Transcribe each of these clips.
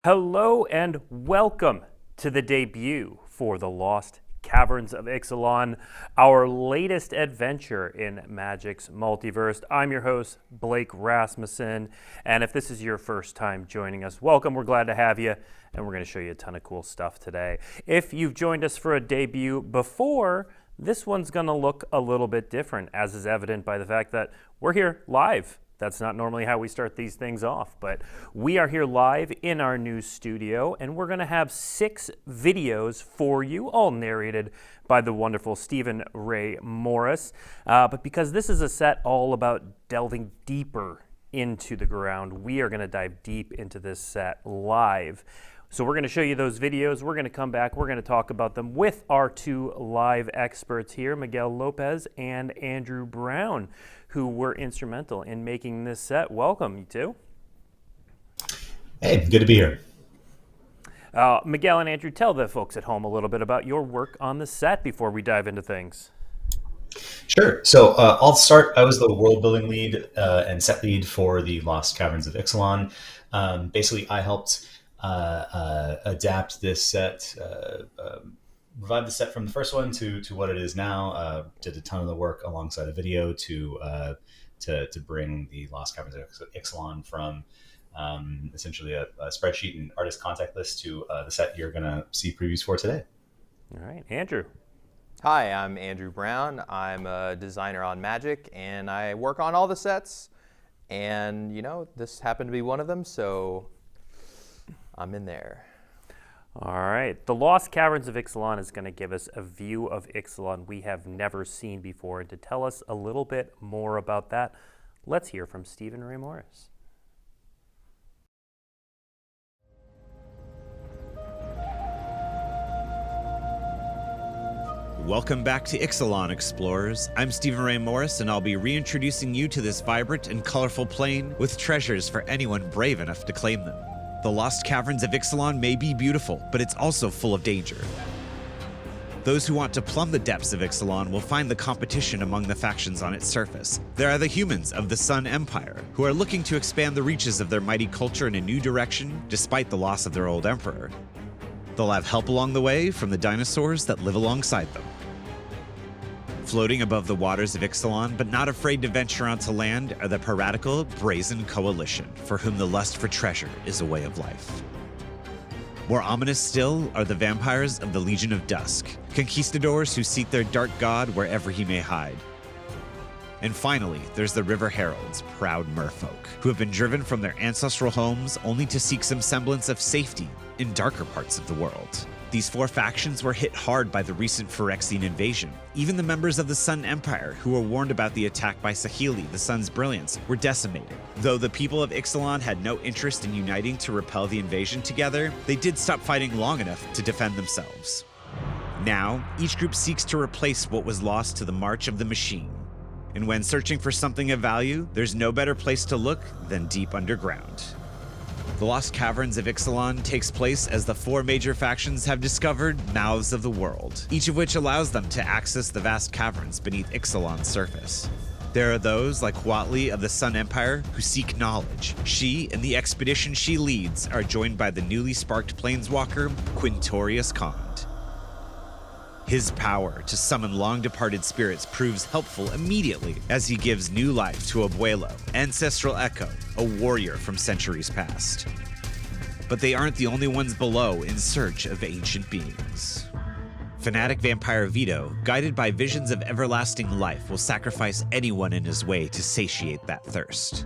Hello and welcome to the debut for the Lost Caverns of Ixalan, our latest adventure in Magic's multiverse. I'm your host, Blake Rasmussen, and if this is your first time joining us, welcome. We're glad to have you, and we're going to show you a ton of cool stuff today. If you've joined us for a debut before, this one's going to look a little bit different, as is evident by the fact that we're here live. That's not normally how we start these things off, but we are here live in our new studio, and we're going to have 6 videos for you, all narrated by the wonderful Stephen Ray Morris. But because this is a set all about delving deeper into the ground, we are going to dive deep into this set live. So we're going to show you those videos. We're going to come back. We're going to talk about them with our 2 live experts here, Miguel Lopez and Andrew Brown, who were instrumental in making this set. Welcome, you two. Hey, good to be here. Miguel and Andrew, tell the folks at home a little bit about your work on the set before we dive into things. Sure. So I'll start. I was the world building lead and set lead for the Lost Caverns of Ixalan. Basically, I helped adapt this set, revive the set from the first one to what it is now. Did a ton of the work alongside a video to bring the Lost Caverns of Ixalan from essentially a spreadsheet and artist contact list to the set you're going to see previews for today. All right, Andrew. Hi, I'm Andrew Brown. I'm a designer on Magic, and I work on all the sets. And, you know, this happened to be one of them, so I'm in there. All right. The Lost Caverns of Ixalan is going to give us a view of Ixalan we have never seen before. And to tell us a little bit more about that, let's hear from Stephen Ray Morris. Welcome back to Ixalan, Explorers. I'm Stephen Ray Morris, and I'll be reintroducing you to this vibrant and colorful plane with treasures for anyone brave enough to claim them. The Lost Caverns of Ixalan may be beautiful, but it's also full of danger. Those who want to plumb the depths of Ixalan will find the competition among the factions on its surface. There are the humans of the Sun Empire, who are looking to expand the reaches of their mighty culture in a new direction, despite the loss of their old emperor. They'll have help along the way from the dinosaurs that live alongside them. Floating above the waters of Ixalan, but not afraid to venture onto land, are the piratical Brazen Coalition, for whom the lust for treasure is a way of life. More ominous still are the vampires of the Legion of Dusk, conquistadors who seek their dark god wherever he may hide. And finally, there's the River Heralds, proud merfolk, who have been driven from their ancestral homes only to seek some semblance of safety in darker parts of the world. These 4 factions were hit hard by the recent Phyrexian invasion. Even the members of the Sun Empire, who were warned about the attack by Saheeli, the Sun's brilliance, were decimated. Though the people of Ixalan had no interest in uniting to repel the invasion together, they did stop fighting long enough to defend themselves. Now, each group seeks to replace what was lost to the march of the machine. And when searching for something of value, there's no better place to look than deep underground. The Lost Caverns of Ixalan takes place as the 4 major factions have discovered mouths of the world, each of which allows them to access the vast caverns beneath Ixalan's surface. There are those like Huatli of the Sun Empire who seek knowledge. She and the expedition she leads are joined by the newly sparked planeswalker Quintorius Kond. His power to summon long-departed spirits proves helpful immediately as he gives new life to Abuelo, Ancestral Echo, a warrior from centuries past. But they aren't the only ones below in search of ancient beings. Fanatic vampire Vito, guided by visions of everlasting life, will sacrifice anyone in his way to satiate that thirst.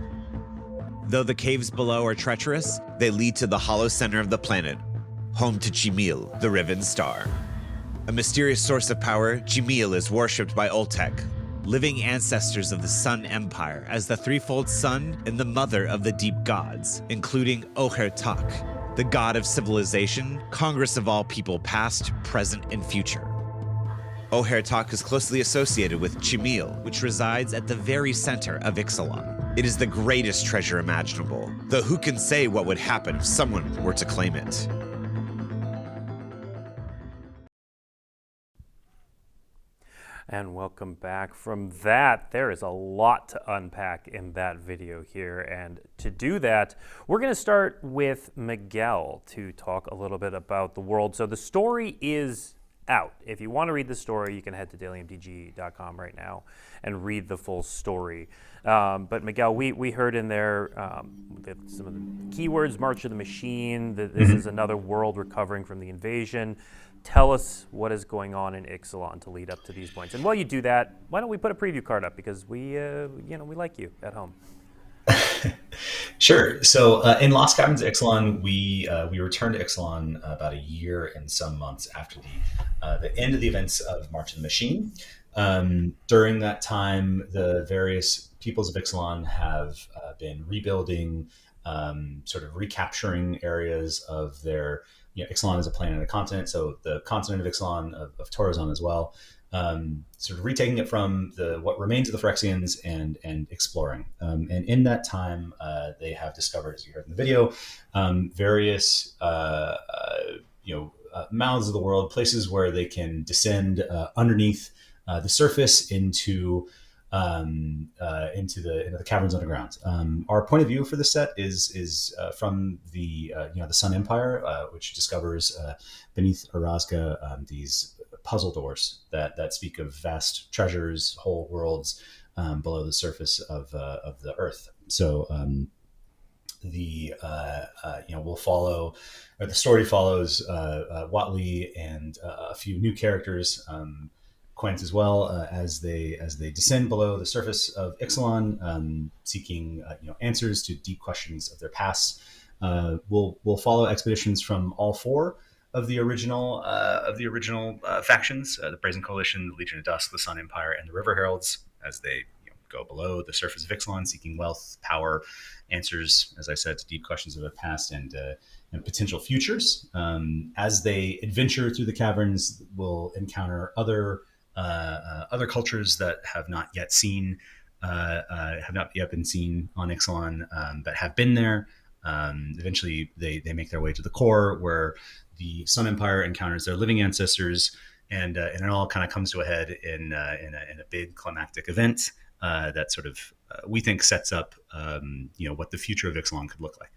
Though the caves below are treacherous, they lead to the hollow center of the planet, home to Chimil, the Riven Star. A mysterious source of power, Chimil is worshipped by Oltek, living ancestors of the Sun Empire, as the threefold sun and the mother of the deep gods, including Ohertak, the god of civilization, congress of all people past, present, and future. Ohertak is closely associated with Chimil, which resides at the very center of Ixalan. It is the greatest treasure imaginable, though who can say what would happen if someone were to claim it? And welcome back from that. There is a lot to unpack in that video here. And to do that, we're going to start with Miguel to talk a little bit about the world. So the story is out. If you want to read the story, you can head to dailymtg.com right now and read the full story. But Miguel, we heard in there some of the keywords, March of the Machine, that this is another world recovering from the invasion. Tell us what is going on in Ixalan to lead up to these points. And while you do that, why don't we put a preview card up, because we like you at home. Sure. So in Lost Caverns of Ixalan, we returned to Ixalan about a year and some months after the end of the events of March of the Machine. During that time, the various peoples of Ixalan have been rebuilding, sort of recapturing areas of their. Ixalan is a planet and a continent, so the continent of Ixalan, of Torozon as well, sort of retaking it from what remains of the Phyrexians and exploring. And in that time, they have discovered, as you heard in the video, various mouths of the world, places where they can descend underneath the surface into the caverns underground. Our point of view for the set is from the Sun Empire, which discovers beneath Orazga these puzzle doors that speak of vast treasures, whole worlds below the surface of the Earth. So we'll follow, or the story follows Watley and a few new characters. Quent as well, as they descend below the surface of Ixalan, seeking answers to deep questions of their past. We'll follow expeditions from all four of the original factions: the Brazen Coalition, the Legion of Dusk, the Sun Empire, and the River Heralds, as they go below the surface of Ixalan, seeking wealth, power, answers, as I said, to deep questions of the past and potential futures. As they adventure through the caverns, we'll encounter other cultures that have not yet been seen on Ixalan, but have been there. Eventually, they make their way to the core, where the Sun Empire encounters their living ancestors, and it all kind of comes to a head in a big climactic event that sort of we think sets up what the future of Ixalan could look like.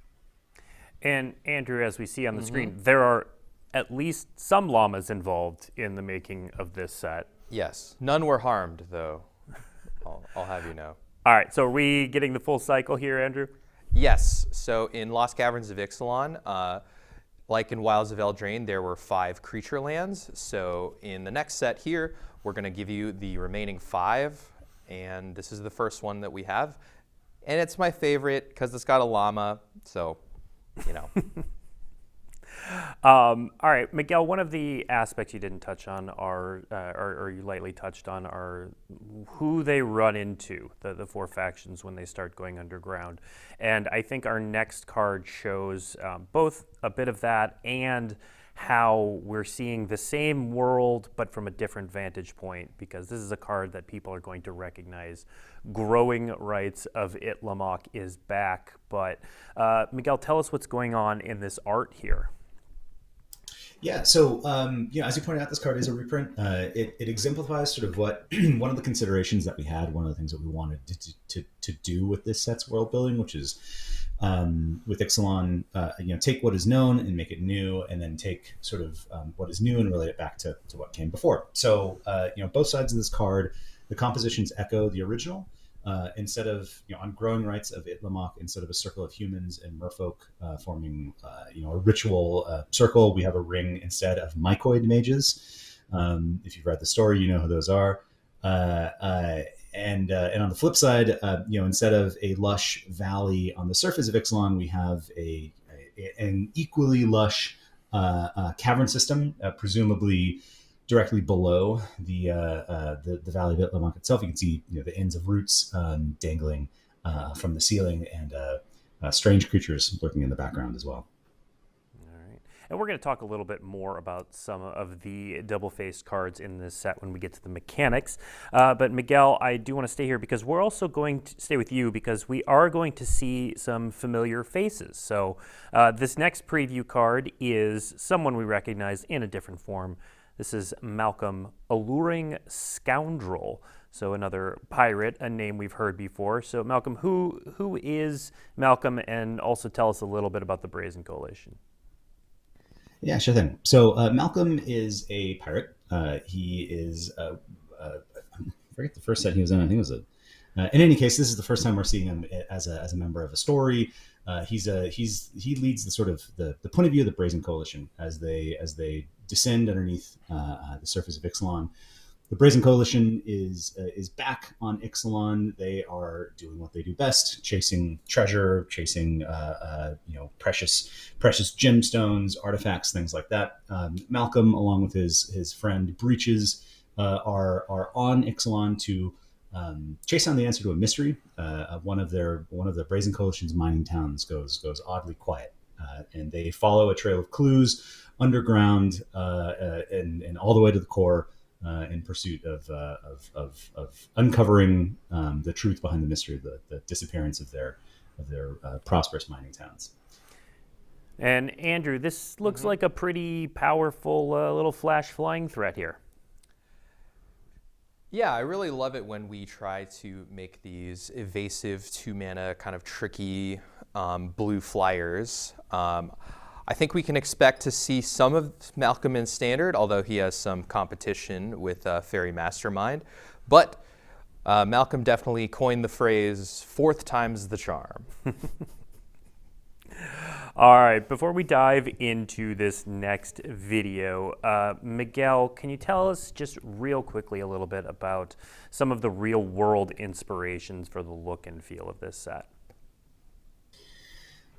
And Andrew, as we see on the screen, there are at least some llamas involved in the making of this set. Yes. None were harmed, though. I'll have you know. All right. So are we getting the full cycle here, Andrew? Yes. So in Lost Caverns of Ixalan, like in Wilds of Eldraine, there were 5 creature lands. So in the next set here, we're going to give you the remaining 5. And this is the first one that we have. And it's my favorite because it's got a llama. So, All right, Miguel, one of the aspects you didn't touch on or you lightly touched on, are who they run into, the 4 factions, when they start going underground. And I think our next card shows both a bit of that and how we're seeing the same world but from a different vantage point, because this is a card that people are going to recognize. Growing Rights of Itlamok is back. But Miguel, tell us what's going on in this art here. Yeah, so as you pointed out, this card is a reprint. It exemplifies sort of what one of the considerations that we had, one of the things that we wanted to do with this set's world building, which is with Ixalan, take what is known and make it new, and then take sort of what is new and relate it back to what came before. So both sides of this card, the compositions echo the original. Instead of, on Growing Rights of Itlamok, instead of a circle of humans and merfolk forming, a ritual circle, we have a ring instead of mycoid mages. If you've read the story, you know who those are. And on the flip side, instead of a lush valley on the surface of Ixalan, we have an equally lush cavern system, presumably directly below the valley of Itlamok itself. You can see the ends of roots dangling from the ceiling, and strange creatures lurking in the background as well. All right, and we're going to talk a little bit more about some of the double-faced cards in this set when we get to the mechanics. But Miguel, I do want to stay here because we're also going to stay with you because we are going to see some familiar faces. So this next preview card is someone we recognize in a different form. This is Malcolm, Alluring Scoundrel. So another pirate, a name we've heard before. So Malcolm, who is Malcolm, and also tell us a little bit about the Brazen Coalition. Yeah, sure thing. So Malcolm is a pirate. He is, I forget the first set he was in. I think it was in any case, this is the first time we're seeing him as a member of a story. He leads the sort of the point of view of the Brazen Coalition as they descend underneath the surface of Ixalan. The Brazen Coalition is back on Ixalan. They are doing what they do best: chasing treasure, chasing precious gemstones, artifacts, things like that. Malcolm, along with his friend Breeches, are on Ixalan to chase down the answer to a mystery. One of the Brazen Coalition's mining towns goes oddly quiet, and they follow a trail of clues underground and all the way to the core. In pursuit of uncovering the truth behind the mystery of the disappearance of their prosperous mining towns. And Andrew, this looks like a pretty powerful little flash flying threat here. Yeah, I really love it when we try to make these evasive 2-mana kind of tricky blue flyers. I think we can expect to see some of Malcolm in Standard, although he has some competition with Fairy Mastermind. But Malcolm definitely coined the phrase, 4th time's the charm. All right, before we dive into this next video, Miguel, can you tell us just real quickly a little bit about some of the real world inspirations for the look and feel of this set?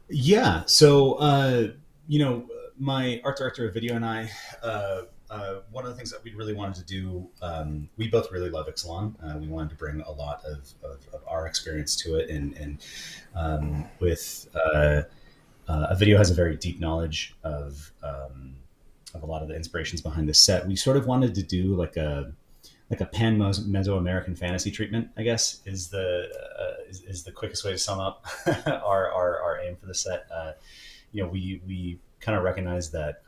Yeah, so my art director Ovidio and I, one of the things that we really wanted to do, we both really love Ixalan. We wanted to bring a lot of our experience to it, and with Ovidio has a very deep knowledge of a lot of the inspirations behind this set. We sort of wanted to do like a pan Mesoamerican fantasy treatment, I guess, is the quickest way to sum up our aim for the set. We kind of recognize that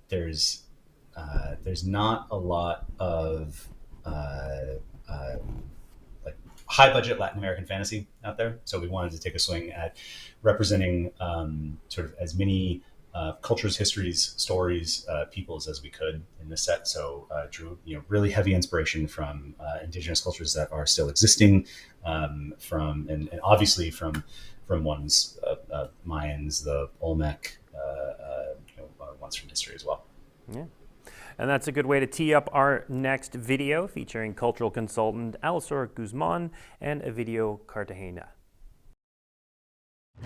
there's not a lot of like high budget Latin American fantasy out there, so we wanted to take a swing at representing sort of as many cultures, histories, stories, peoples as we could in this set. So drew really heavy inspiration from indigenous cultures that are still existing, and obviously from ones Mayans, the Olmec, ones from history as well. Yeah. And that's a good way to tee up our next video featuring cultural consultant Alastor Guzman and Ovidio Cartagena.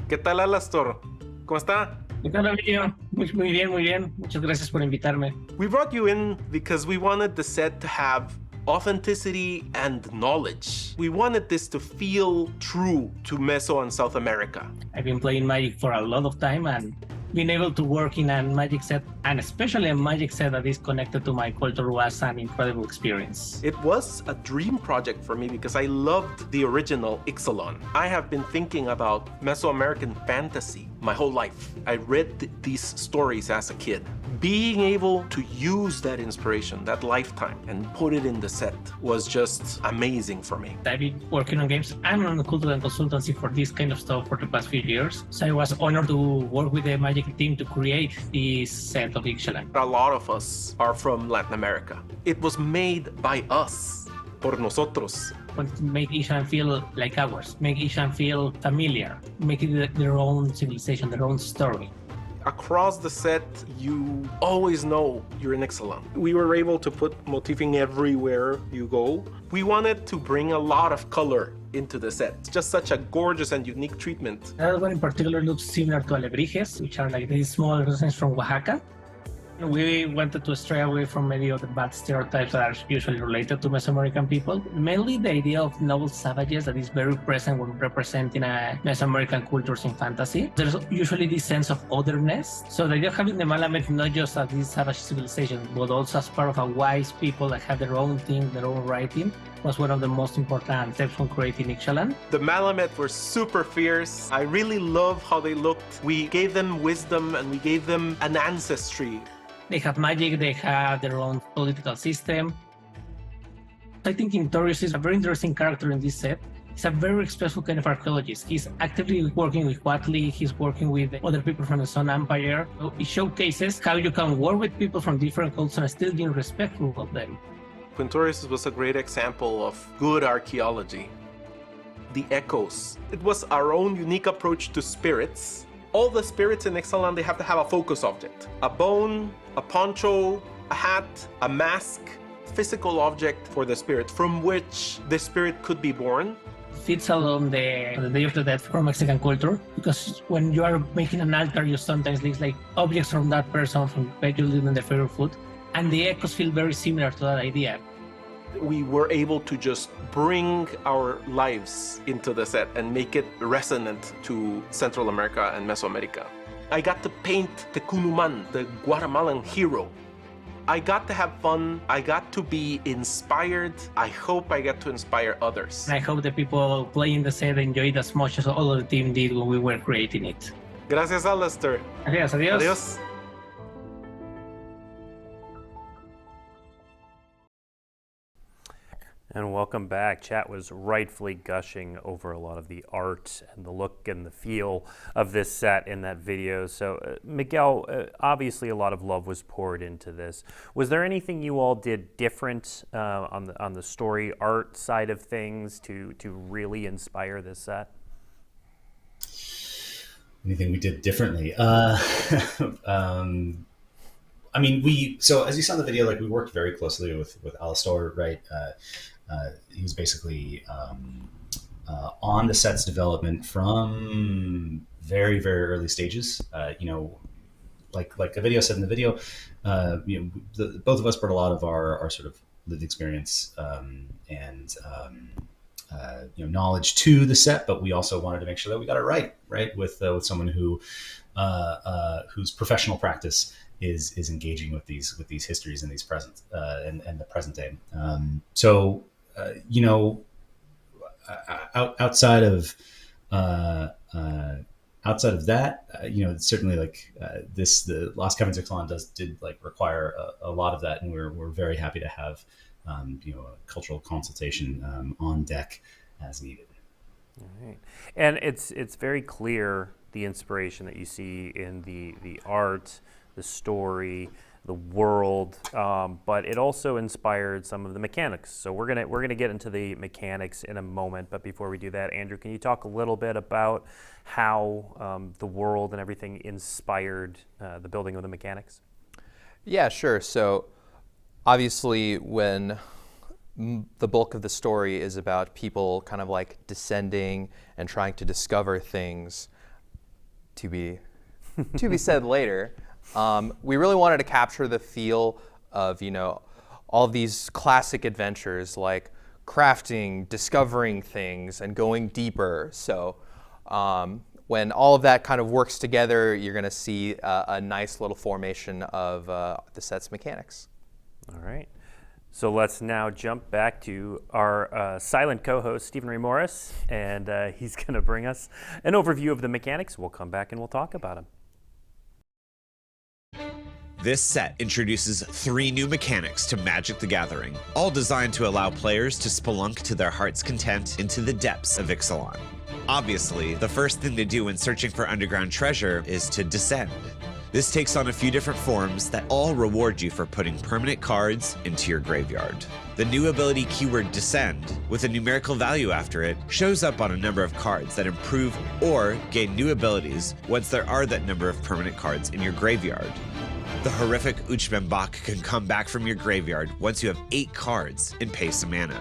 ¿Qué tal, Alastor? ¿Cómo está? ¿Qué tal, Ovidio? Muy bien, muy bien. Muchas gracias por invitarme. We brought you in because we wanted the set to have authenticity and knowledge. We wanted this to feel true to Meso and South America. I've been playing Magic for a lot of time, and being able to work in a Magic set, and especially a Magic set that is connected to my culture, was an incredible experience. It was a dream project for me because I loved the original Ixalan. I have been thinking about Mesoamerican fantasy my whole life. I read these stories as a kid. Being able to use that inspiration, that lifetime, and put it in the set was just amazing for me. I've been working on games and on the cultural consultancy for this kind of stuff for the past few years. So I was honored to work with the Magic team to create this set of Ixalan. A lot of us are from Latin America. It was made by us, por nosotros. Want to make Ixalan feel like ours, make Ixalan feel familiar, make it their own civilization, their own story. Across the set, you always know you're in Ixalan. We were able to put motifing everywhere you go. We wanted to bring a lot of color into the set. It's just such a gorgeous and unique treatment. That one in particular looks similar to alebrijes, which are like these small residents from Oaxaca. We wanted to stray away from many of the bad stereotypes that are usually related to Mesoamerican people. Mainly the idea of noble savages that is very present when representing Mesoamerican cultures in fantasy. There's usually this sense of otherness. So the idea of having the Malamet not just as this savage civilization, but also as part of a wise people that have their own thing, their own writing, was one of the most important steps from creating Ixalan. The Malamet were super fierce. I really love how they looked. We gave them wisdom and we gave them an ancestry. They have magic, they have their own political system. I think Intorius is a very interesting character in this set. He's a very successful kind of archaeologist. He's actively working with Watley, he's working with other people from the Sun Empire. So it showcases how you can work with people from different cultures and still being respectful of them. Quintorius was a great example of good archaeology. The echoes. It was our own unique approach to spirits. All the spirits in Ixalan, they have to have a focus object. A bone, a poncho, a hat, a mask, physical object for the spirit from which the spirit could be born. Fits along the Day of the Dead from Mexican culture, because when you are making an altar, you sometimes leave like objects from that person, from that you live in the favorite food, and the echoes feel very similar to that idea. We were able to just bring our lives into the set and make it resonant to Central America and Mesoamerica. I got to paint the Cunuman, the Guatemalan hero. I got to have fun. I got to be inspired. I hope I get to inspire others. I hope the people playing the set enjoyed as much as all of the team did when we were creating it. Gracias, Alastor. Adiós, adiós. Adiós. And welcome back. Chat was rightfully gushing over a lot of the art and the look and the feel of this set in that video. So Miguel, obviously a lot of love was poured into this. Was there anything you all did different on the story art side of things to really inspire this set? Anything we did differently? I mean, so as you saw in the video, like we worked very closely with Alastor, right? He was basically on the set's development from very, very early stages. You know, like Ovidio said in the video, you know, both of us brought a lot of our sort of lived experience and you know, knowledge to the set, but we also wanted to make sure that we got it right with someone who whose professional practice is engaging with these histories and these present and the present day. So you know, outside of that, you know, certainly like the Lost Caverns Ixalan did like require a lot of that, and we're very happy to have you know, a cultural consultation on deck as needed. All right, and it's very clear the inspiration that you see in the art, the story, the world, but it also inspired some of the mechanics. So we're gonna get into the mechanics in a moment, but before we do that, Andrew, can you talk a little bit about how the world and everything inspired the building of the mechanics? Yeah, sure. So obviously when the bulk of the story is about people kind of like descending and trying to discover things to be said later, we really wanted to capture the feel of, you know, all these classic adventures like crafting, discovering things, and going deeper. So when all of that kind of works together, you're going to see a nice little formation of the set's mechanics. All right. So let's now jump back to our silent co-host, Stephen Ray Morris, and he's going to bring us an overview of the mechanics. We'll come back and we'll talk about them. This set introduces 3 new mechanics to Magic the Gathering, all designed to allow players to spelunk to their heart's content into the depths of Ixalan. Obviously, the first thing to do when searching for underground treasure is to descend. This takes on a few different forms that all reward you for putting permanent cards into your graveyard. The new ability keyword Descend, with a numerical value after it, shows up on a number of cards that improve or gain new abilities once there are that number of permanent cards in your graveyard. The horrific Uchbembak can come back from your graveyard once you have 8 cards and pay some mana.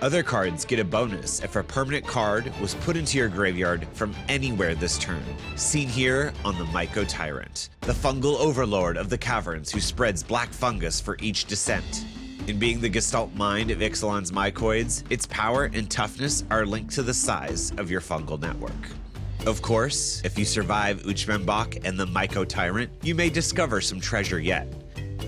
Other cards get a bonus if a permanent card was put into your graveyard from anywhere this turn, seen here on the Myco Tyrant, the fungal overlord of the Caverns who spreads black fungus for each descent. In being the Gestalt mind of Ixalan's mycoids, its power and toughness are linked to the size of your fungal network. Of course, if you survive Uchbembak and the Myco Tyrant, you may discover some treasure yet.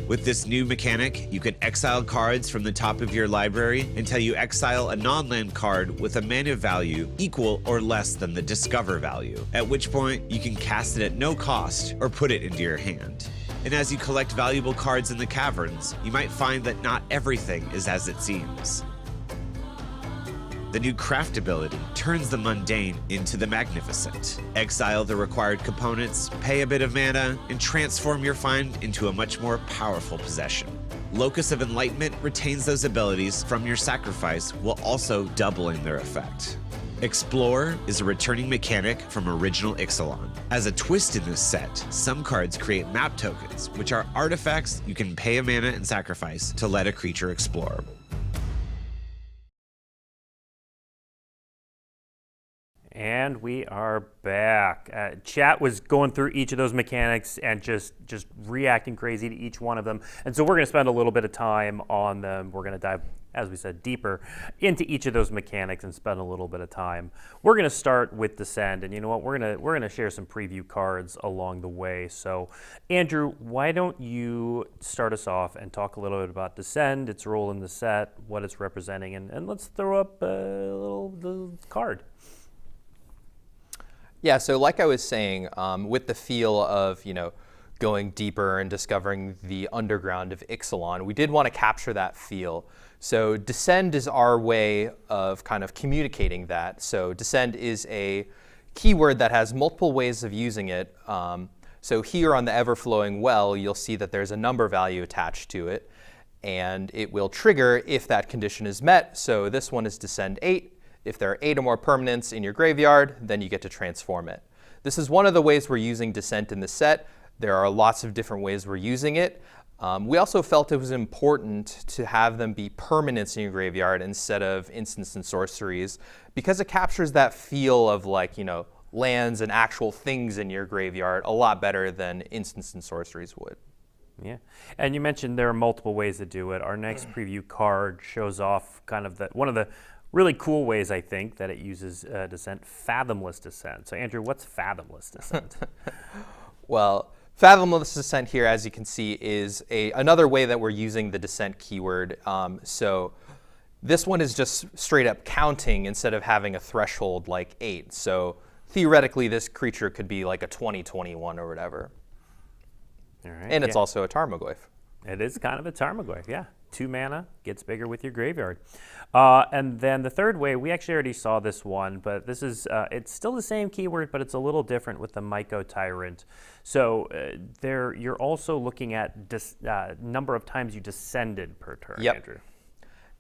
With this new mechanic, you can exile cards from the top of your library until you exile a non-land card with a mana value equal or less than the discover value, at which point you can cast it at no cost or put it into your hand. And as you collect valuable cards in the Caverns, you might find that not everything is as it seems. The new craft ability turns the mundane into the magnificent. Exile the required components, pay a bit of mana, and transform your find into a much more powerful possession. Locus of Enlightenment retains those abilities from your sacrifice while also doubling their effect. Explore is a returning mechanic from original Ixalan. As a twist in this set, some cards create map tokens, which are artifacts you can pay a mana and sacrifice to let a creature explore. And we are back. Chat was going through each of those mechanics and just reacting crazy to each one of them. And so we're going to spend a little bit of time on them. We're going to dive, as we said, deeper into each of those mechanics and spend a little bit of time. We're going to start with Descend, and you know what? We're going to share some preview cards along the way. So, Andrew, why don't you start us off and talk a little bit about Descend, its role in the set, what it's representing, and let's throw up the card. Yeah, so like I was saying, with the feel of, going deeper and discovering the underground of Ixalan, we did want to capture that feel. So Descend is our way of kind of communicating that. So Descend is a keyword that has multiple ways of using it. So here on the Everflowing Well, you'll see that there's a number value attached to it, and it will trigger if that condition is met. So this one is Descend 8. If there are 8 or more permanents in your graveyard, then you get to transform it. This is one of the ways we're using Descent in the set. There are lots of different ways we're using it. We also felt it was important to have them be permanents in your graveyard instead of instants and sorceries, because it captures that feel of lands and actual things in your graveyard a lot better than instants and sorceries would. Yeah, and you mentioned there are multiple ways to do it. Our next preview card shows off kind of one of the really cool ways, I think, that it uses Descent, Fathomless Descent. So, Andrew, what's Fathomless Descent? Well, Fathomless Descent here, as you can see, is another way that we're using the Descent keyword. So this one is just straight up counting instead of having a threshold like 8. So theoretically, this creature could be like a 2021 or whatever. All right, and it's also a Tarmogoyf. It is kind of a Tarmogoyf, yeah. 2 mana, gets bigger with your graveyard. And then the third way, we actually already saw this one, but this is, it's still the same keyword, but it's a little different with the Myco Tyrant. So you're also looking at number of times you descended per turn, Andrew.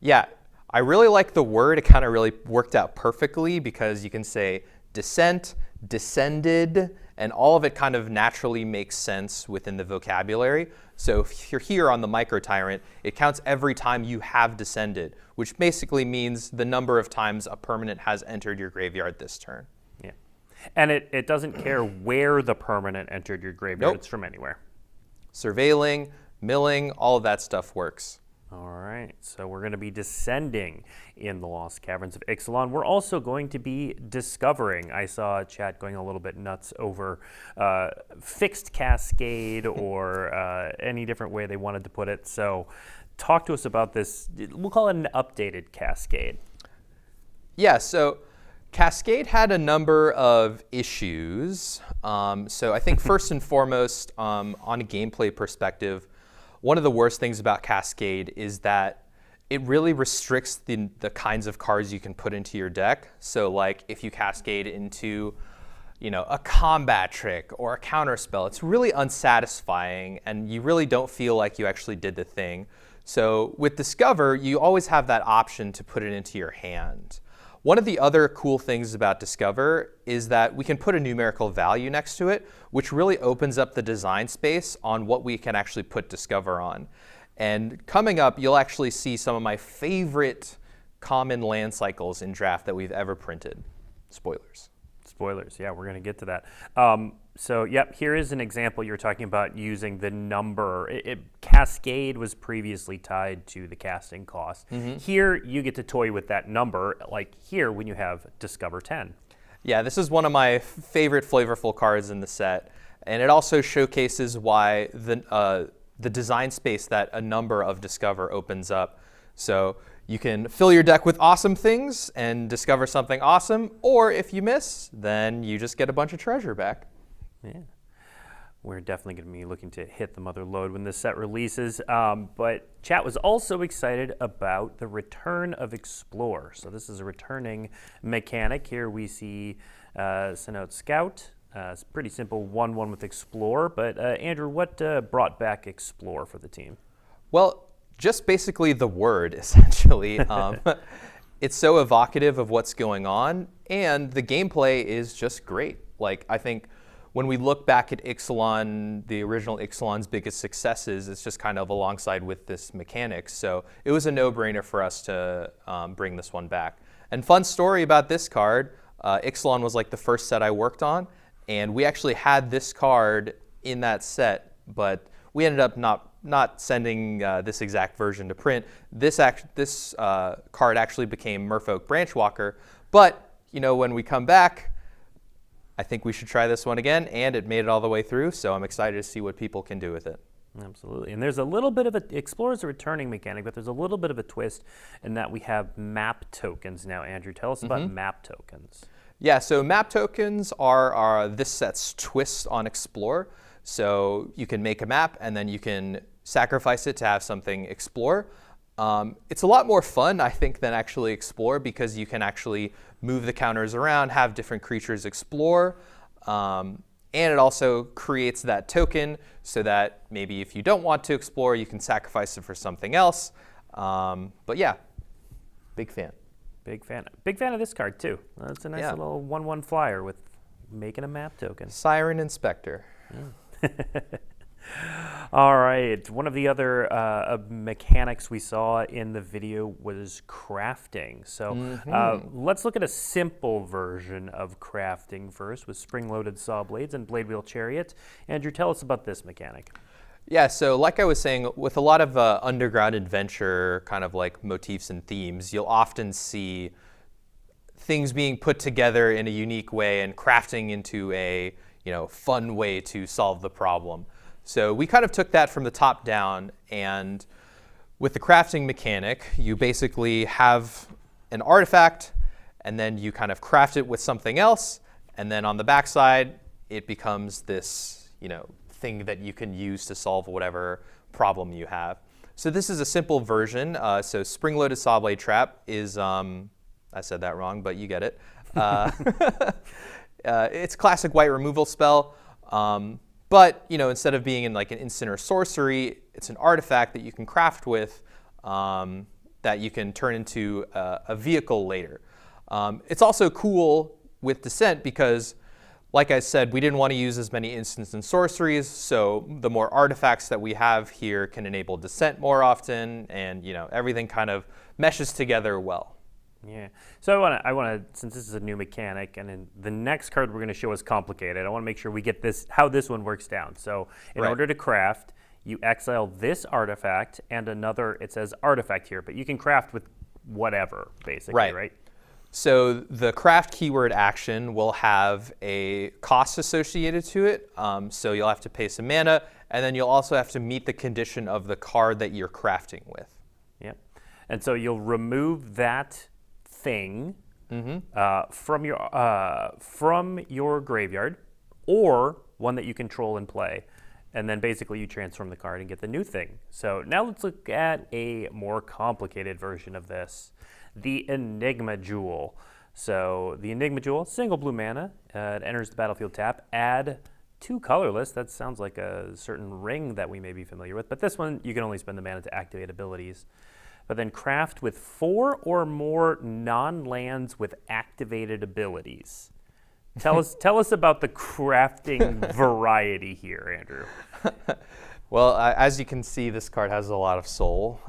Yeah, I really like the word. It kind of really worked out perfectly because you can say descent, descended, and all of it kind of naturally makes sense within the vocabulary. So if you're here on the Myco Tyrant, it counts every time you have descended, which basically means the number of times a permanent has entered your graveyard this turn. Yeah, and it doesn't care where the permanent entered your graveyard. It's from anywhere. Surveilling, milling, all of that stuff works. All right, so we're going to be descending in the Lost Caverns of Ixalan. We're also going to be discovering. I saw chat going a little bit nuts over fixed cascade or any different way they wanted to put it. So talk to us about this. We'll call it an updated cascade. Yeah, so Cascade had a number of issues. So I think first and foremost, on a gameplay perspective, one of the worst things about Cascade is that it really restricts the kinds of cards you can put into your deck. So like if you Cascade into a combat trick or a counter spell, it's really unsatisfying and you really don't feel like you actually did the thing. So with Discover, you always have that option to put it into your hand. One of the other cool things about Discover is that we can put a numerical value next to it, which really opens up the design space on what we can actually put Discover on. And coming up, you'll actually see some of my favorite common land cycles in Draft that we've ever printed. Spoilers. Spoilers, yeah, we're going to get to that. So, yep, here is an example. You're talking about using the number. Cascade was previously tied to the casting cost. Mm-hmm. Here, you get to toy with that number, like here when you have Discover 10. Yeah, this is one of my favorite flavorful cards in the set. And it also showcases why the design space that a number of Discover opens up. So you can fill your deck with awesome things and discover something awesome, or if you miss, then you just get a bunch of treasure back. Yeah. we're definitely going to be looking to hit the mother lode when this set releases. But chat was also excited about the return of Explore. So this is a returning mechanic. Here we see send out Scout. It's pretty simple 1-1 with Explore. But Andrew, what brought back Explore for the team? Well, just basically the word, essentially. It's so evocative of what's going on, and the gameplay is just great. Like, I think when we look back at Ixalan, the original Ixalan's biggest successes, it's just kind of alongside with this mechanic. So it was a no-brainer for us to bring this one back. And fun story about this card, Ixalan was like the first set I worked on, and we actually had this card in that set, but we ended up not sending this exact version to print. This card actually became Merfolk Branchwalker, but when we come back, I think we should try this one again, and it made it all the way through, so I'm excited to see what people can do with it. Absolutely, and there's a little bit of Explorer's a returning mechanic, but there's a little bit of a twist in that we have map tokens now. Andrew, tell us about map tokens. Yeah, so map tokens are this set's twist on Explore. So you can make a map, and then you can sacrifice it to have something explore. It's a lot more fun, I think, than actually Explore, because you can actually move the counters around, have different creatures explore, and it also creates that token so that maybe if you don't want to explore, you can sacrifice it for something else. But yeah, big fan. Big fan of this card too. That's a nice little 1-1 flyer with making a map token. Siren Inspector. All right, one of the other mechanics we saw in the video was crafting. So let's look at a simple version of crafting first with spring-loaded saw blades and blade wheel chariot. Andrew, tell us about this mechanic. Yeah, so like I was saying, with a lot of underground adventure kind of like motifs and themes, you'll often see things being put together in a unique way and crafting into a fun way to solve the problem. So we kind of took that from the top down, and with the crafting mechanic, you basically have an artifact, and then you kind of craft it with something else, and then on the backside, it becomes this, thing that you can use to solve whatever problem you have. So this is a simple version. So spring-loaded saw blade trap is, I said that wrong, but you get it. It's a classic white removal spell, but instead of being in like an instant or sorcery, it's an artifact that you can craft with that you can turn into a vehicle later. It's also cool with Descent because, like I said, we didn't want to use as many instants and sorceries, so the more artifacts that we have here can enable Descent more often, and everything kind of meshes together well. Yeah. So I want to, since this is a new mechanic, and then the next card we're going to show is complicated, I want to make sure we get how this one works down. So in order to craft, you exile this artifact and another, it says artifact here, but you can craft with whatever, basically, right? So the craft keyword action will have a cost associated to it. So you'll have to pay some mana, and then you'll also have to meet the condition of the card that you're crafting with. Yep. And so you'll remove that thing from your graveyard, or one that you control and play, and then basically you transform the card and get the new thing. So now let's look at a more complicated version of this. The Enigma Jewel. So the Enigma Jewel, single blue mana, it enters the battlefield tap, add 2 colorless. That sounds like a certain ring that we may be familiar with, but this one you can only spend the mana to activate abilities. But then craft with 4 or more non-lands with activated abilities. Tell us about the crafting variety here, Andrew. Well, as you can see, this card has a lot of soul.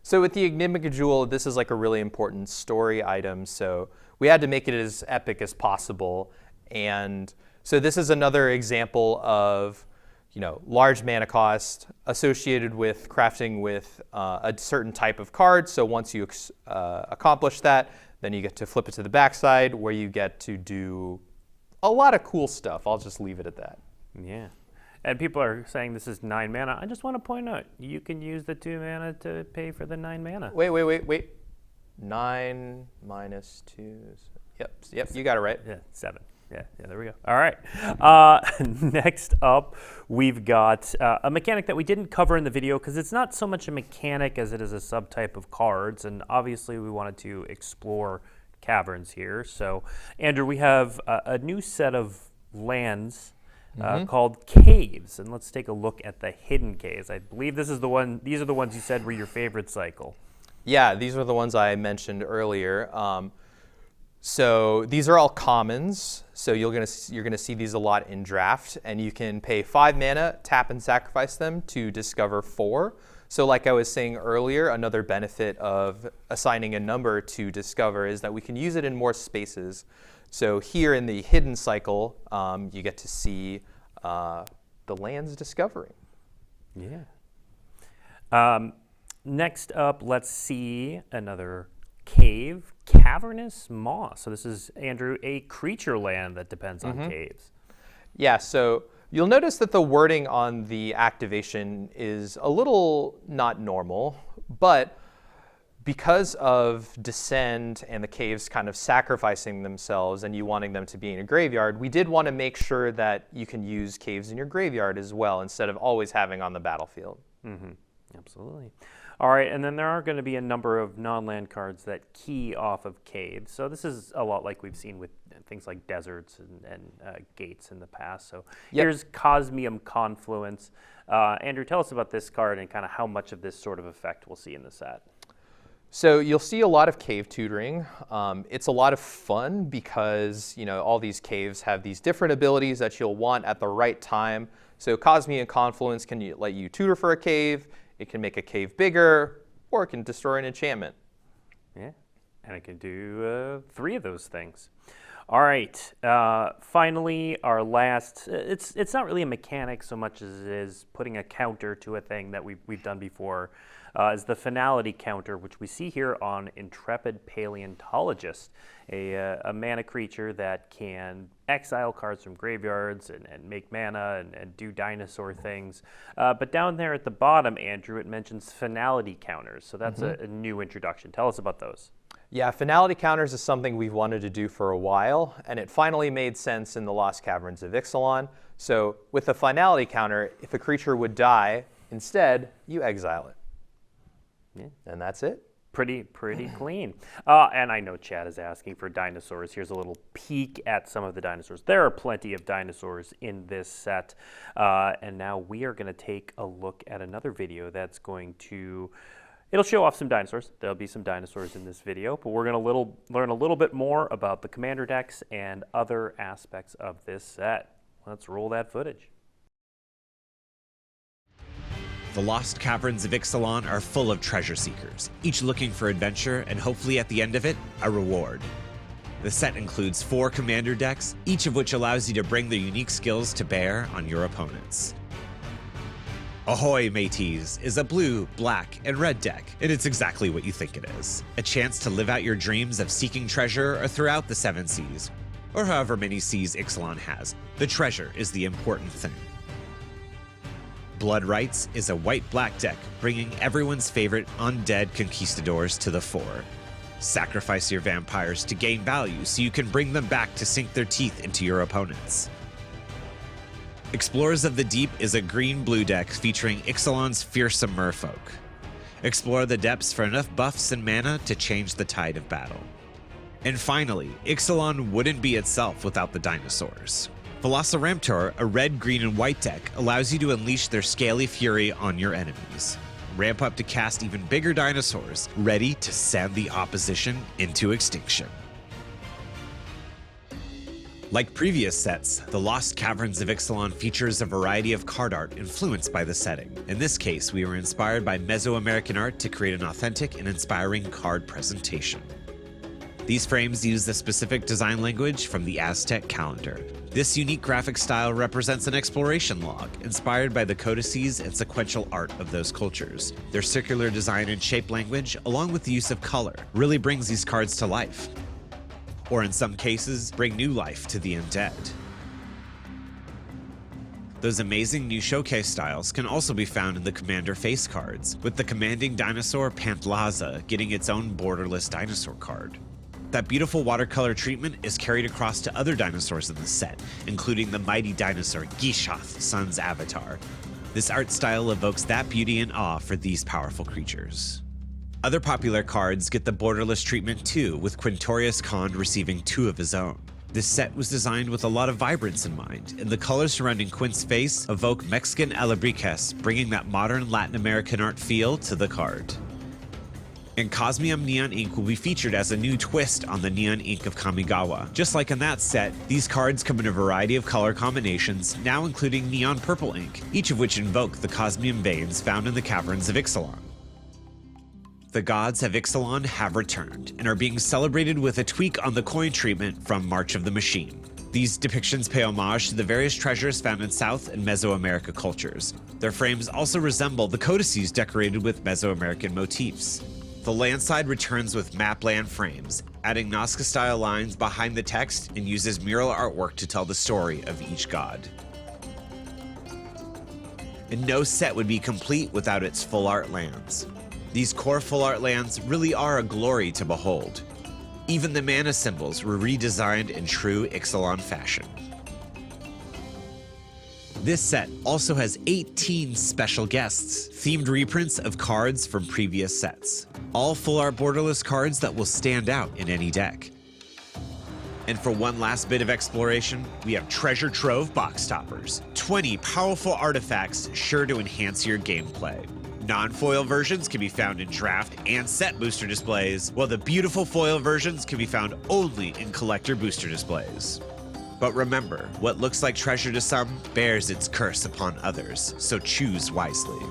So with the Enigma Jewel, this is like a really important story item, so we had to make it as epic as possible. And so this is another example of, large mana cost associated with crafting with a certain type of card. So once you accomplish that, then you get to flip it to the backside where you get to do a lot of cool stuff. I'll just leave it at that. Yeah. And people are saying this is 9 mana. I just want to point out, you can use the 2 mana to pay for the 9 mana. Wait. 9 minus 2. Yep, you got it right. Yeah, 7. Yeah, there we go. All right. Next up, we've got a mechanic that we didn't cover in the video because it's not so much a mechanic as it is a subtype of cards, and obviously we wanted to explore caverns here. So, Andrew, we have a new set of lands called caves, and let's take a look at the hidden caves. I believe these are the ones you said were your favorite cycle. Yeah, these are the ones I mentioned earlier. So these are all commons. So you're gonna see these a lot in draft, and you can pay 5 mana, tap and sacrifice them to discover 4. So like I was saying earlier, another benefit of assigning a number to discover is that we can use it in more spaces. So here in the hidden cycle, you get to see the lands discovering. Yeah. Next up, let's see another cave, cavernous moss. So this is, Andrew, a creature land that depends on caves. Yeah, so you'll notice that the wording on the activation is a little not normal, but because of Descend and the caves kind of sacrificing themselves and you wanting them to be in a graveyard, we did want to make sure that you can use caves in your graveyard as well instead of always having on the battlefield. Absolutely. All right, and then there are going to be a number of non-land cards that key off of caves. So this is a lot like we've seen with things like deserts and gates in the past. So here's Cosmium Confluence. Andrew, tell us about this card and kind of how much of this sort of effect we'll see in the set. So you'll see a lot of cave tutoring. It's a lot of fun because all these caves have these different abilities that you'll want at the right time. So Cosmium Confluence can let you tutor for a cave. It can make a cave bigger, or it can destroy an enchantment. Yeah, and it can do 3 of those things. All right, finally, our last, it's not really a mechanic so much as it is putting a counter to a thing that we've done before, is the finality counter, which we see here on Intrepid Paleontologist, a mana creature that can exile cards from graveyards and make mana and do dinosaur things. But down there at the bottom, Andrew, it mentions finality counters, so that's a new introduction. Tell us about those. Yeah, finality counters is something we've wanted to do for a while, and it finally made sense in the Lost Caverns of Ixalan. So with a finality counter, if a creature would die, instead, you exile it. Yeah. And that's it. Pretty clean. And I know Chad is asking for dinosaurs. Here's a little peek at some of the dinosaurs. There are plenty of dinosaurs in this set. And now we are going to take a look at another video that's going to... It'll show off some dinosaurs. There'll be some dinosaurs in this video, but we're going to learn a little bit more about the commander decks and other aspects of this set. Let's roll that footage. The Lost Caverns of Ixalan are full of treasure seekers, each looking for adventure and hopefully at the end of it, a reward. The set includes 4 commander decks, each of which allows you to bring their unique skills to bear on your opponents. Ahoy, mateys, is a blue, black, and red deck, and it's exactly what you think it is. A chance to live out your dreams of seeking treasure throughout the 7 seas, or however many seas Ixalan has. The treasure is the important thing. Blood Rights is a white-black deck, bringing everyone's favorite undead conquistadors to the fore. Sacrifice your vampires to gain value so you can bring them back to sink their teeth into your opponents. Explorers of the Deep is a green-blue deck featuring Ixalan's fearsome merfolk. Explore the depths for enough buffs and mana to change the tide of battle. And finally, Ixalan wouldn't be itself without the dinosaurs. Velociraptor, a red, green, and white deck, allows you to unleash their scaly fury on your enemies. Ramp up to cast even bigger dinosaurs, ready to send the opposition into extinction. Like previous sets, the Lost Caverns of Ixalan features a variety of card art influenced by the setting. In this case, we were inspired by Mesoamerican art to create an authentic and inspiring card presentation. These frames use the specific design language from the Aztec calendar. This unique graphic style represents an exploration log, inspired by the codices and sequential art of those cultures. Their circular design and shape language, along with the use of color, really brings these cards to life. Or in some cases, bring new life to the undead. Those amazing new showcase styles can also be found in the Commander face cards, with the commanding dinosaur Pantlaza getting its own borderless dinosaur card. That beautiful watercolor treatment is carried across to other dinosaurs in the set, including the mighty dinosaur Gishath, Sun's avatar. This art style evokes that beauty and awe for these powerful creatures. Other popular cards get the borderless treatment too, with Quintorius Khan receiving 2 of his own. This set was designed with a lot of vibrance in mind, and the colors surrounding Quint's face evoke Mexican alebrijes, bringing that modern Latin American art feel to the card. And Cosmium Neon Ink will be featured as a new twist on the Neon Ink of Kamigawa. Just like in that set, these cards come in a variety of color combinations, now including Neon Purple Ink, each of which invoke the Cosmium veins found in the Caverns of Ixalan. The gods of Ixalan have returned, and are being celebrated with a tweak on the coin treatment from March of the Machine. These depictions pay homage to the various treasures found in South and Mesoamerica cultures. Their frames also resemble the codices decorated with Mesoamerican motifs. The land side returns with mapland frames, adding Nazca-style lines behind the text and uses mural artwork to tell the story of each god. And no set would be complete without its full art lands. These core full art lands really are a glory to behold. Even the mana symbols were redesigned in true Ixalan fashion. This set also has 18 special guests, themed reprints of cards from previous sets. All full art borderless cards that will stand out in any deck. And for one last bit of exploration, we have treasure trove box toppers. 20 powerful artifacts sure to enhance your gameplay. Non-foil versions can be found in draft and set booster displays, while the beautiful foil versions can be found only in collector booster displays. But remember, what looks like treasure to some bears its curse upon others, so choose wisely.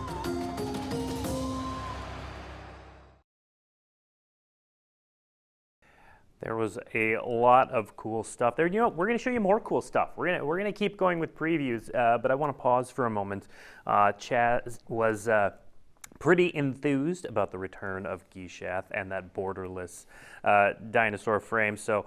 There was a lot of cool stuff there. You know, we're going to show you more cool stuff. We're gonna keep going with previews, but I want to pause for a moment. Chaz was pretty enthused about the return of Gishath and that borderless dinosaur frame. So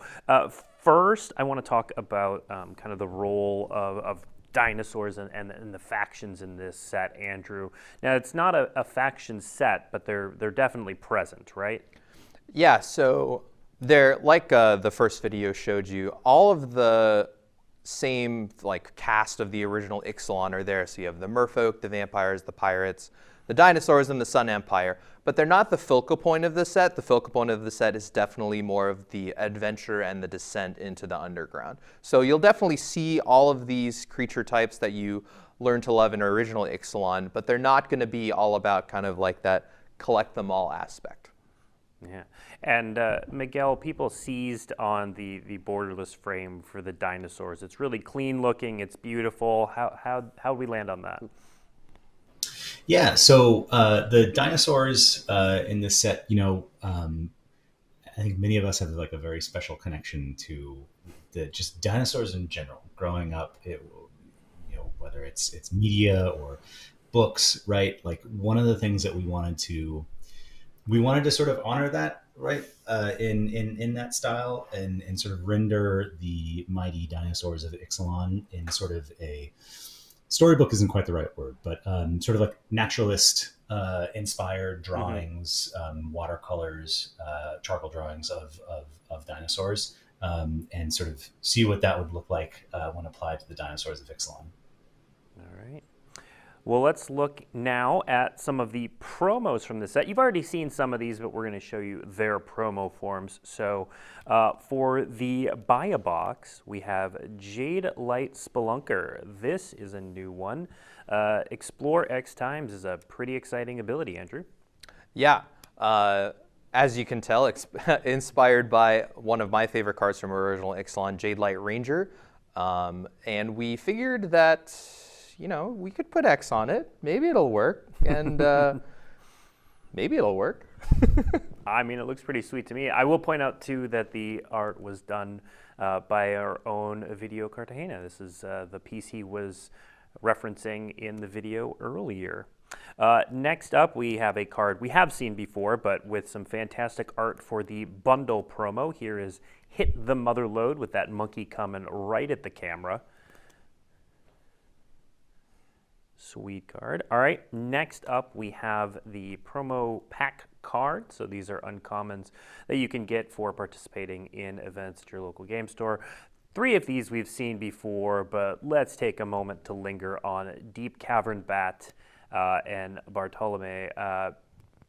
first, I want to talk about kind of the role of dinosaurs and the factions in this set, Andrew. Now, it's not a faction set, but they're definitely present, right? Yeah, so they're like the first video showed you, all of the same like cast of the original Ixalan are there. So you have the merfolk, the vampires, the pirates, the dinosaurs, and the Sun Empire. But they're not the focal point of the set. The focal point of the set is definitely more of the adventure and the descent into the underground. So you'll definitely see all of these creature types that you learned to love in original Ixalan, but they're not going to be all about kind of like that collect them all aspect. Yeah, and Miguel, people seized on the borderless frame for the dinosaurs. It's really clean looking. It's beautiful. How we land on that? Yeah, so the dinosaurs in this set, you know, I think many of us have like a very special connection to the just dinosaurs in general. Growing up, you know, whether it's media or books, right? Like one of the things that we wanted to sort of honor that, right, in that style, and sort of render the mighty dinosaurs of Ixalan in sort of a storybook isn't quite the right word, but sort of like naturalist inspired drawings, watercolors, charcoal drawings of dinosaurs, and sort of see what that would look like when applied to the dinosaurs of Ixalan. All right. Well, let's look now at some of the promos from the set. You've already seen some of these, but we're going to show you their promo forms. So for the buy a box, we have Jade Light Spelunker. This is a new one. Explore X times is a pretty exciting ability, Andrew. Yeah. As you can tell, inspired by one of my favorite cards from original Ixalan, Jade Light Ranger. And we figured that, you know, we could put X on it. Maybe it'll work. And maybe it'll work. I mean, it looks pretty sweet to me. I will point out, too, that the art was done by our own Ovidio Cartagena. This is the piece he was referencing in the video earlier. Next up, we have a card we have seen before, but with some fantastic art for the bundle promo. Here is Hit the Mother Load with that monkey coming right at the camera. Sweet card. All right, next up we have the promo pack card. So these are uncommons that you can get for participating in events at your local game store. 3 of these we've seen before, but let's take a moment to linger on Deep Cavern Bat and Bartolome.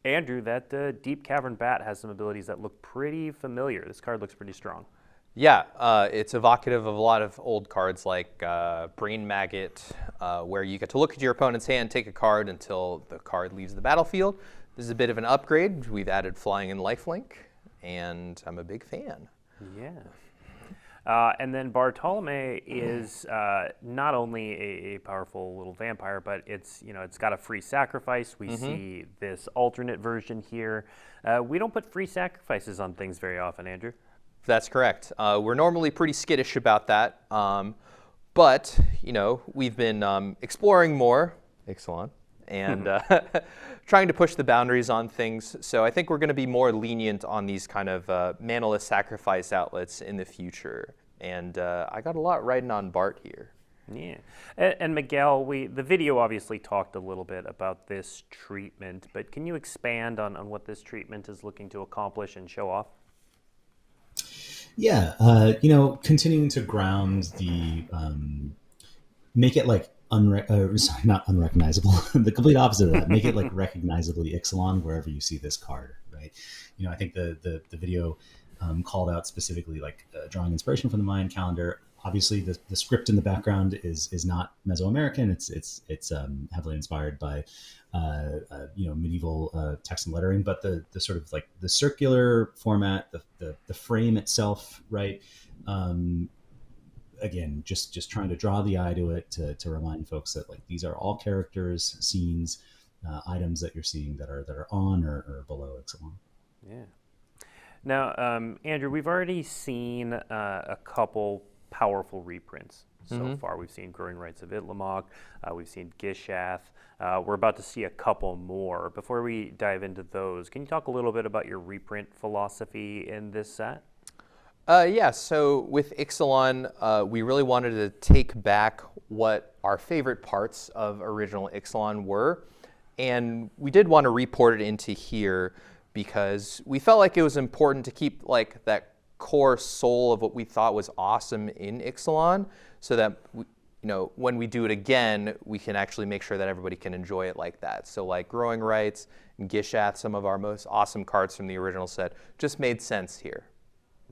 Andrew, that Deep Cavern Bat has some abilities that look pretty familiar. This card looks pretty strong. Yeah, it's evocative of a lot of old cards like Brain Maggot, where you get to look at your opponent's hand, take a card until the card leaves the battlefield. This is a bit of an upgrade. We've added Flying and Lifelink, and I'm a big fan. Yeah. And then Bartolome is not only a powerful little vampire, but it's got a free sacrifice. We see this alternate version here. We don't put free sacrifices on things very often, Andrew. That's correct. We're normally pretty skittish about that, but we've been exploring more, Ixalan, and trying to push the boundaries on things. So I think we're going to be more lenient on these kind of manaless sacrifice outlets in the future. And I got a lot riding on Bart here. Yeah, and Miguel, the video obviously talked a little bit about this treatment, but can you expand on what this treatment is looking to accomplish and show off? Yeah, continuing to ground the, make it like not unrecognizable, the complete opposite of that. Make it like recognizably Ixalan wherever you see this card, right? I think the video called out specifically like drawing inspiration from the Mayan calendar. Obviously, the script in the background is not Mesoamerican. It's heavily inspired by medieval text and lettering, but the sort of like the circular format, the frame itself, right? Again, just trying to draw the eye to it to remind folks that like these are all characters, scenes, items that you're seeing that are on or below Ixalan. Yeah. Now, Andrew, we've already seen a couple powerful reprints so far. We've seen Growing Rights of Itlamok, we've seen Gishath. We're about to see a couple more. Before we dive into those, can you talk a little bit about your reprint philosophy in this set? Yeah, so with Ixalan, we really wanted to take back what our favorite parts of original Ixalan were, and we did want to report it into here because we felt like it was important to keep like that core soul of what we thought was awesome in Ixalan, so that when we do it again, we can actually make sure that everybody can enjoy it like that. So like Growing Rights and Gishath, some of our most awesome cards from the original set, just made sense here.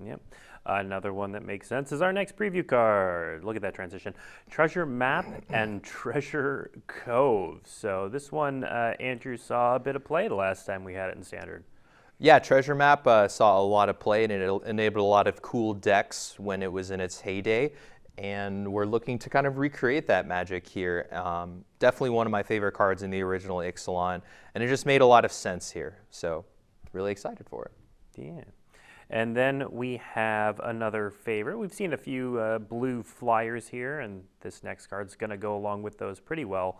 Yep. Another one that makes sense is our next preview card. Look at that transition. Treasure Map and Treasure Cove. So this one, Andrew saw a bit of play the last time we had it in Standard. Yeah, Treasure Map saw a lot of play, and it enabled a lot of cool decks when it was in its heyday. And we're looking to kind of recreate that magic here. Definitely one of my favorite cards in the original Ixalan, and it just made a lot of sense here. So really excited for it. Yeah. And then we have another favorite. We've seen a few blue flyers here, and this next card's going to go along with those pretty well.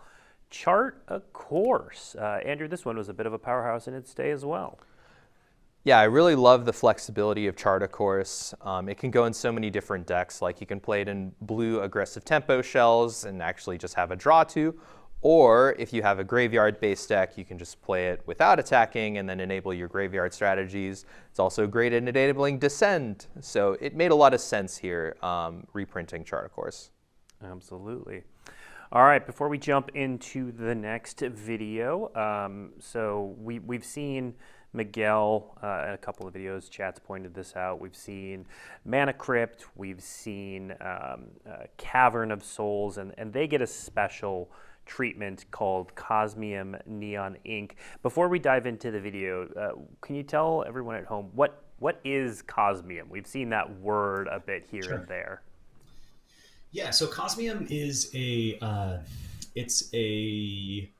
Chart a Course. Andrew, this one was a bit of a powerhouse in its day as well. Yeah, I really love the flexibility of Chart a Course. It can go in so many different decks. Like you can play it in blue aggressive tempo shells and actually just have a draw to. Or if you have a graveyard-based deck, you can just play it without attacking and then enable your graveyard strategies. It's also great at enabling Descend. So it made a lot of sense here, reprinting Chart a Course. Absolutely. All right, before we jump into the next video, so we've seen Miguel in a couple of videos, chat's pointed this out. We've seen Mana Crypt, we've seen Cavern of Souls, and they get a special treatment called Cosmium Neon Ink. Before we dive into the video, can you tell everyone at home what is Cosmium? We've seen that word a bit here and there. Yeah, so Cosmium is it's a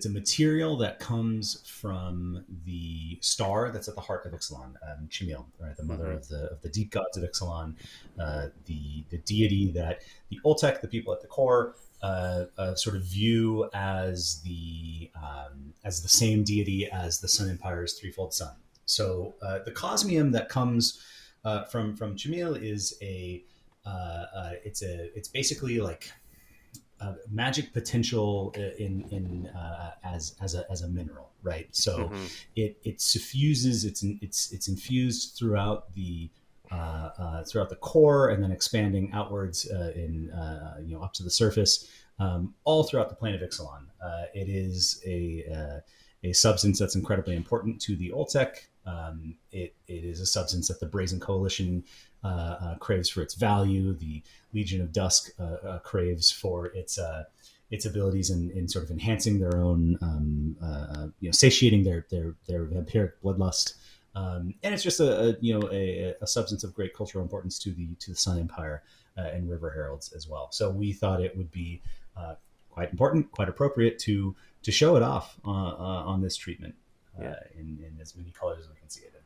material that comes from the star that's at the heart of Ixalan, Chimil, right, the mother of the deep gods of Ixalan, the deity that the Oltec, the people at the core, sort of view as the same deity as the Sun Empire's threefold sun. So the Cosmium that comes from Chimil is it's basically like magic potential as a mineral, right? So it suffuses. It's infused throughout the core, and then expanding outwards up to the surface, all throughout the plane of Ixalan. It is a substance that's incredibly important to the Oltec. It is a substance that the Brazen Coalition craves for its value. The Legion of Dusk craves for its abilities in sort of enhancing their own, satiating their vampiric bloodlust. And it's just a substance of great cultural importance to the Sun Empire and River Heralds as well. So we thought it would be quite important, quite appropriate to show it off on this treatment in as many colors as we can see it in.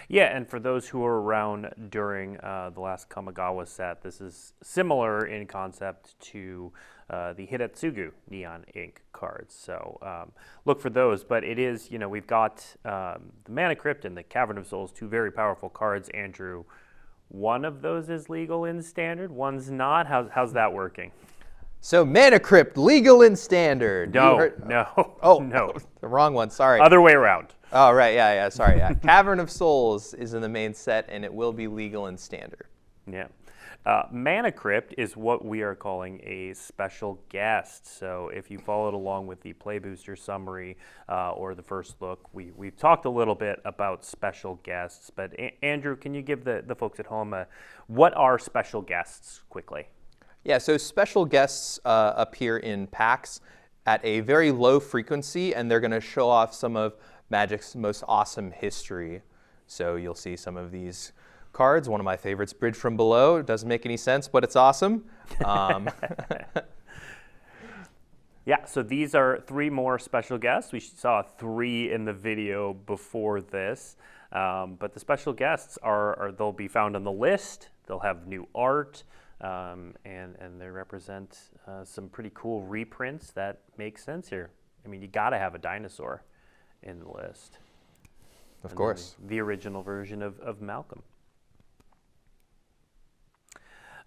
Yeah, and for those who were around during the last Kamigawa set, this is similar in concept to the Hidetsugu Neon Ink cards. So look for those. But it is, we've got the Mana Crypt and the Cavern of Souls, two very powerful cards. Andrew, one of those is legal in Standard, one's not. How's that working? So Mana Crypt, legal in Standard. No. Oh, no. The wrong one, sorry. Other way around. Oh, right, yeah, sorry. Yeah. Cavern of Souls is in the main set, and it will be legal in Standard. Yeah. Mana Crypt is what we are calling a special guest. So if you followed along with the Play Booster summary or the first look, we've talked a little bit about special guests. But Andrew, can you give the folks at home what are special guests quickly? Yeah, so special guests appear in packs at a very low frequency, and they're going to show off some of Magic's most awesome history. So you'll see some of these cards. One of my favorites, Bridge from Below. It doesn't make any sense, but it's awesome. Yeah, so these are 3 more special guests. We saw 3 in the video before this. But the special guests they'll be found on the list. They'll have new art. And they represent some pretty cool reprints that make sense here. I mean, you got to have a dinosaur in the list. Of course. The original version of Malcolm.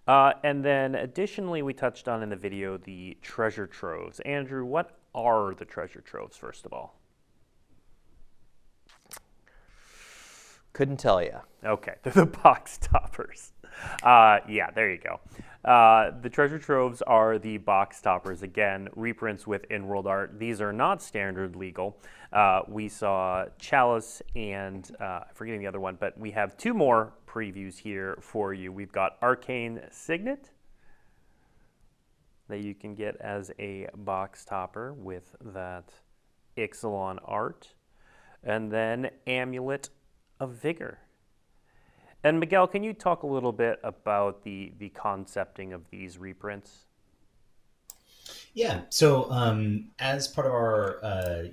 And then additionally, we touched on in the video the treasure troves. Andrew, what are the treasure troves, first of all? Couldn't tell you. Okay, they're the box toppers. Yeah, there you go. The treasure troves are the box toppers. Again, reprints with in-world art. These are not standard legal. We saw Chalice and I'm forgetting the other one, but we have 2 more previews here for you. We've got Arcane Signet that you can get as a box topper with that Ixalan art, and then Amulet of Vigor. And Miguel, can you talk a little bit about the concepting of these reprints? Yeah. So as part of our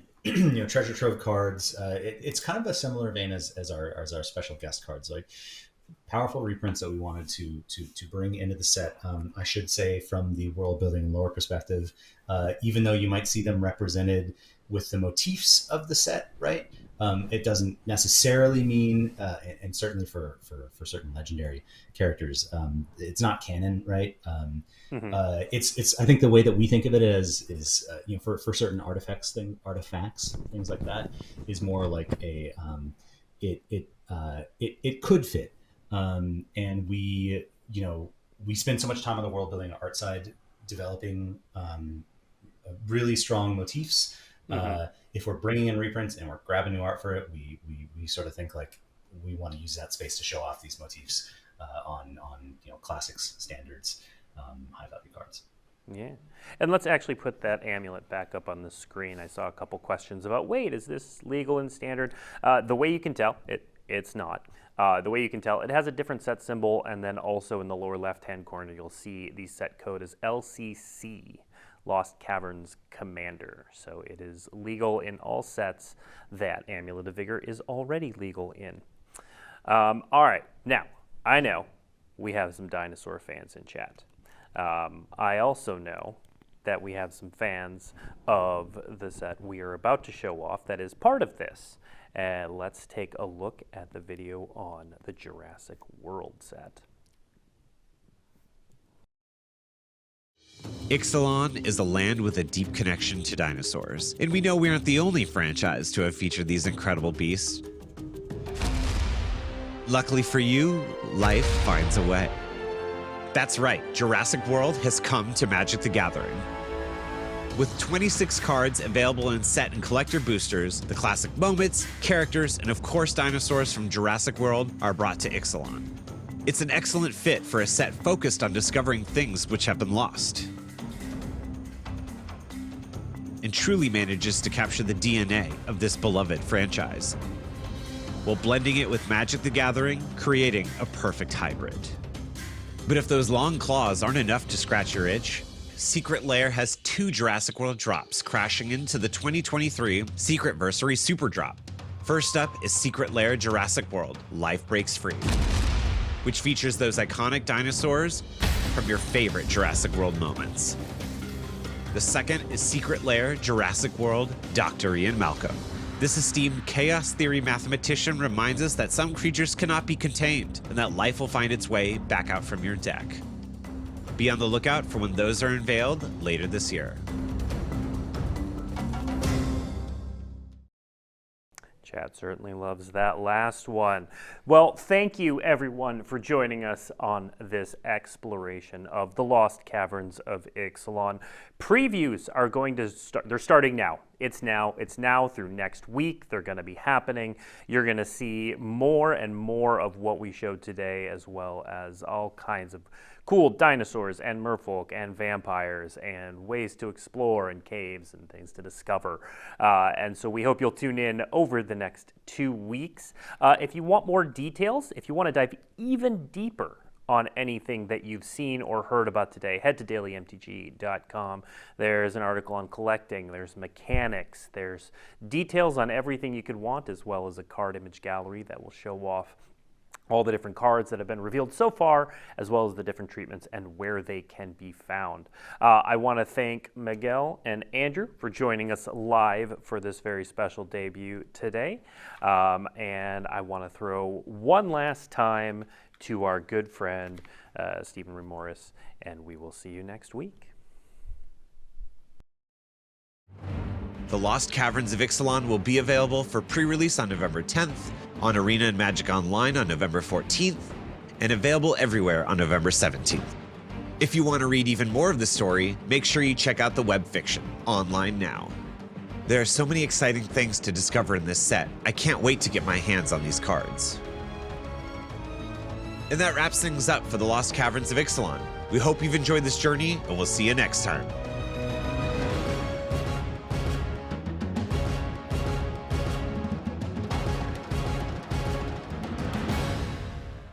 treasure trove cards, it's kind of a similar vein as our special guest cards, like powerful reprints that we wanted to bring into the set. I should say, from the world building and lore perspective, even though you might see them represented with the motifs of the set, right? It doesn't necessarily mean, and certainly for certain legendary characters, it's not canon, right? It's I think the way that we think of it is for certain artifacts, things like that, is more like a it could fit, and we spend so much time on the world building art side developing really strong motifs. If we're bringing in reprints and we're grabbing new art for it, we sort of think like we want to use that space to show off these motifs on classics, standards, high value cards. Yeah, and let's actually put that amulet back up on the screen. I saw a couple questions about, wait, is this legal in standard? The way you can tell, it's not. The way you can tell, it has a different set symbol, and then also in the lower left-hand corner, you'll see the set code is LCC. Lost Caverns Commander. So it is legal in all sets that Amulet of Vigor is already legal in. All right, now, I know we have some dinosaur fans in chat. I also know that we have some fans of the set we are about to show off that is part of this. Let's take a look at the video on the Jurassic World set. Ixalan is a land with a deep connection to dinosaurs, and we know we aren't the only franchise to have featured these incredible beasts. Luckily for you, life finds a way. That's right, Jurassic World has come to Magic the Gathering. With 26 cards available in set and collector boosters, the classic moments, characters, and of course dinosaurs from Jurassic World are brought to Ixalan. It's an excellent fit for a set focused on discovering things which have been lost, and truly manages to capture the DNA of this beloved franchise, while blending it with Magic the Gathering, creating a perfect hybrid. But if those long claws aren't enough to scratch your itch, Secret Lair has 2 Jurassic World drops crashing into the 2023 Secretversary Super Drop. First up is Secret Lair Jurassic World Life Breaks Free, which features those iconic dinosaurs from your favorite Jurassic World moments. The second is Secret Lair Jurassic World Dr. Ian Malcolm. This esteemed chaos theory mathematician reminds us that some creatures cannot be contained and that life will find its way back out from your deck. Be on the lookout for when those are unveiled later this year. Chad certainly loves that last one. Well, thank you everyone for joining us on this exploration of the Lost Caverns of Ixalan. Previews are going to start, they're starting now. It's now through next week. They're going to be happening. You're going to see more and more of what we showed today, as well as all kinds of cool dinosaurs and merfolk and vampires and ways to explore and caves and things to discover. And so we hope you'll tune in over the next 2 weeks. If you want more details, if you want to dive even deeper on anything that you've seen or heard about today, head to dailymtg.com. There's an article on collecting, there's mechanics, there's details on everything you could want, as well as a card image gallery that will show off all the different cards that have been revealed so far, as well as the different treatments and where they can be found. I want to thank Miguel and Andrew for joining us live for this very special debut today. And I want to throw one last time to our good friend, Stephen Ray Morris, and we will see you next week. The Lost Caverns of Ixalan will be available for pre-release on November 10th, on Arena and Magic Online on November 14th, and available everywhere on November 17th. If you want to read even more of the story, make sure you check out the web fiction, online now. There are so many exciting things to discover in this set, I can't wait to get my hands on these cards. And that wraps things up for the Lost Caverns of Ixalan. We hope you've enjoyed this journey, and we'll see you next time.